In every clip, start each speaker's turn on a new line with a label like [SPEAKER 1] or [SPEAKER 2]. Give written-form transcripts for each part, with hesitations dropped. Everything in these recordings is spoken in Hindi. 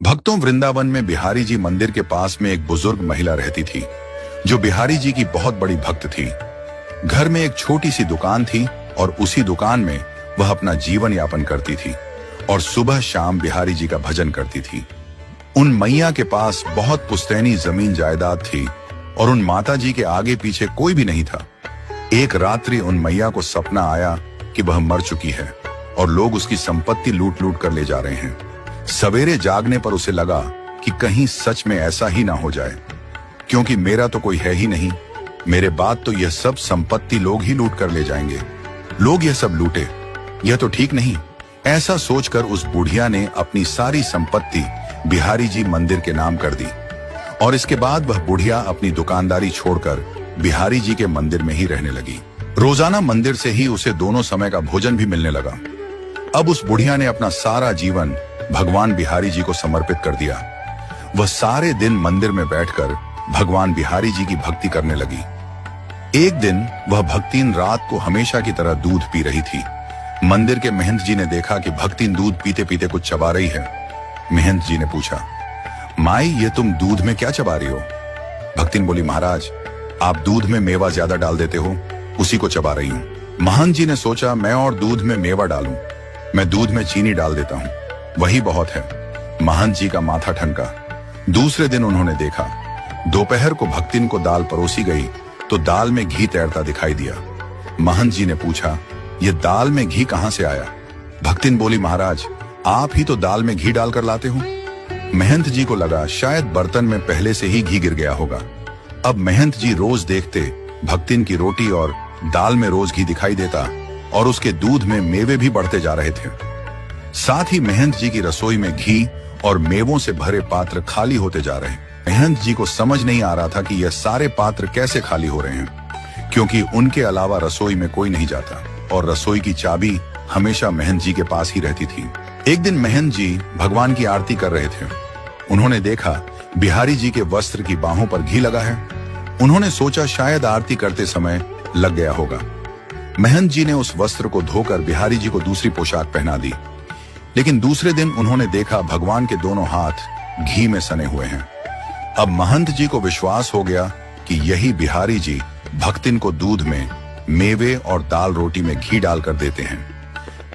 [SPEAKER 1] भक्तों, वृंदावन में बिहारी जी मंदिर के पास में एक बुजुर्ग महिला रहती थी जो बिहारी जी की बहुत बड़ी भक्त थी। घर में एक छोटी सी दुकान थी और उसी दुकान में वह अपना जीवन यापन करती थी और सुबह शाम बिहारी जी का भजन करती थी। उन मैया के पास बहुत पुश्तैनी जमीन जायदाद थी और उन माता जी के आगे पीछे कोई भी नहीं था। एक रात्रि उन मैया को सपना आया कि वह मर चुकी है और लोग उसकी संपत्ति लूट लूट कर ले जा रहे हैं। सवेरे जागने पर उसे लगा कि कहीं सच में ऐसा ही ना हो जाए, क्योंकि मेरा तो कोई है ही नहीं। मेरे बाद तो यह सब संपत्ति लोग ही लूट कर ले जाएंगे। लोग यह सब लूटे, यह तो ठीक नहीं। ऐसा सोचकर उस बुढ़िया ने अपनी सारी संपत्ति बिहारी जी मंदिर के नाम कर दी और इसके बाद वह बुढ़िया अपनी दुकानदारी छोड़कर बिहारी जी के मंदिर में ही रहने लगी। रोजाना मंदिर से ही उसे दोनों समय का भोजन भी मिलने लगा। अब उस बुढ़िया ने अपना सारा जीवन भगवान बिहारी जी को समर्पित कर दिया। वह सारे दिन मंदिर में बैठकर भगवान बिहारी जी की भक्ति करने लगी। एक दिन वह भक्तिन रात को हमेशा की तरह दूध पी रही थी। मंदिर के महंत जी ने देखा कि भक्तिन दूध पीते पीते कुछ चबा रही है। महंत जी ने पूछा, माई, ये तुम दूध में क्या चबा रही हो? भक्तिन बोली, महाराज, आप दूध में मेवा ज्यादा डाल देते हो, उसी को चबा रही हूं। महंत जी ने सोचा, मैं और दूध में मेवा डालूं, मैं दूध में चीनी डाल देता हूं, वही बहुत है। महंत जी का माथा ठनका। दूसरे दिन उन्होंने देखा, दोपहर को भक्तिन को दाल परोसी गई तो दाल में घी तैरता दिखाई दिया। महंत जी ने पूछा, ये दाल में घी कहां से आया? भक्तिन बोली, महाराज, आप ही तो दाल में घी डालकर लाते हो। महंत जी को लगा शायद बर्तन में पहले से ही घी गिर गया होगा। अब महंत जी रोज देखते भक्तिन की रोटी और दाल में रोज घी दिखाई देता और उसके दूध में मेवे भी बढ़ते जा रहे थे। साथ ही महंत जी की रसोई में घी और मेवों से भरे पात्र खाली होते जा रहे। महंत जी को समझ नहीं आ रहा था कि यह सारे पात्र कैसे खाली हो रहे हैं, क्योंकि उनके अलावा रसोई में कोई नहीं जाता और रसोई की चाबी हमेशा महंत जी के पास ही रहती थी। एक दिन महंत जी भगवान की आरती कर रहे थे। उन्होंने देखा बिहारी जी के वस्त्र की बाहों पर घी लगा है। उन्होंने सोचा शायद आरती करते समय लग गया होगा। महंत जी ने उस वस्त्र को धोकर बिहारी जी को दूसरी पोशाक पहना दी। लेकिन दूसरे दिन उन्होंने देखा भगवान के दोनों हाथ घी में सने हुए हैं। अब महंत जी को विश्वास हो गया कि यही बिहारी जी भक्तिन को दूध में मेवे और दाल रोटी में घी डालकर देते हैं।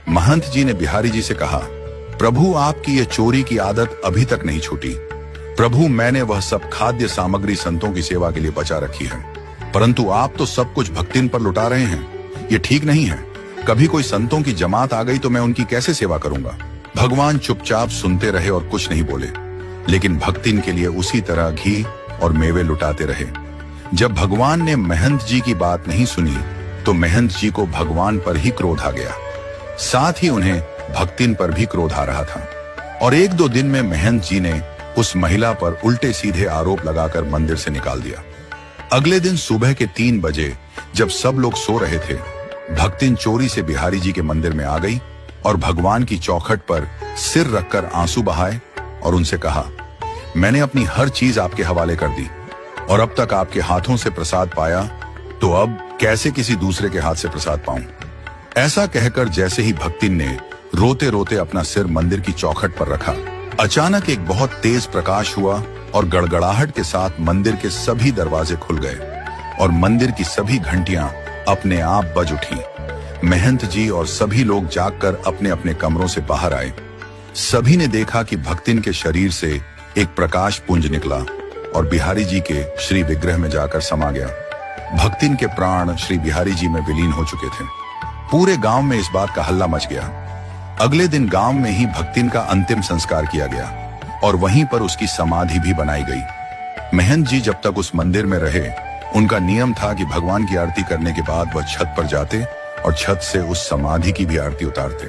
[SPEAKER 1] महंत जी ने बिहारी जी से कहा, प्रभु, आपकी यह चोरी की आदत अभी तक नहीं छूटी। प्रभु, मैंने वह सब खाद्य सामग्री संतों की सेवा के लिए बचा रखी है, परंतु आप तो सब कुछ भक्तिन पर लुटा रहे हैं। ये ठीक नहीं है। कभी कोई संतों की जमात आ गई तो मैं उनकी कैसे सेवा करूंगा? भगवान चुपचाप सुनते रहे और कुछ नहीं बोले, लेकिन भक्तिन के लिए उसी तरह घी और मेवे लुटाते रहे। जब भगवान ने महंत जी की बात नहीं सुनी तो महंत जी को भगवान पर ही क्रोध आ गया। साथ ही उन्हें भक्तिन पर भी क्रोध आ रहा था और एक दो दिन में महंत जी ने उस महिला पर उल्टे सीधे आरोप लगाकर मंदिर से निकाल दिया। अगले दिन सुबह के 3 बजे जब सब लोग सो रहे थे, भक्तिन चोरी से बिहारी जी के मंदिर में आ गई और भगवान की चौखट पर सिर रखकर आंसू बहाए और उनसे कहा, मैंने अपनी हर चीज आपके हवाले कर दी और अब तक आपके हाथों से प्रसाद पाया, तो अब कैसे किसी दूसरे के हाथ से प्रसाद पाऊं? ऐसा कहकर जैसे ही भक्तिन ने रोते रोते अपना सिर मंदिर की चौखट पर रखा, अचानक एक बहुत तेज प्रकाश हुआ और गड़गड़ाहट के साथ मंदिर के सभी दरवाजे खुल गए और मंदिर की सभी घंटियां अपने आप बज उठी। महंत जी और सभी लोग जागकर अपने अपने कमरों से बाहर आए। सभी ने देखा कि भक्तिन के शरीर से एक प्रकाश पुंज निकला और बिहारी जी के श्री विग्रह में जाकर समा गया। भक्तिन के प्राण श्री बिहारी जी में विलीन हो चुके थे। पूरे गांव में इस बात का हल्ला मच गया। अगले दिन गांव में ही भक्तिन का अंतिम संस्कार किया गया और वहीं पर उसकी समाधि भी बनाई गई। महंत जी जब तक उस मंदिर में रहे, उनका नियम था कि भगवान की आरती करने के बाद वह छत पर जाते और छत से उस समाधि की भी आरती उतारते।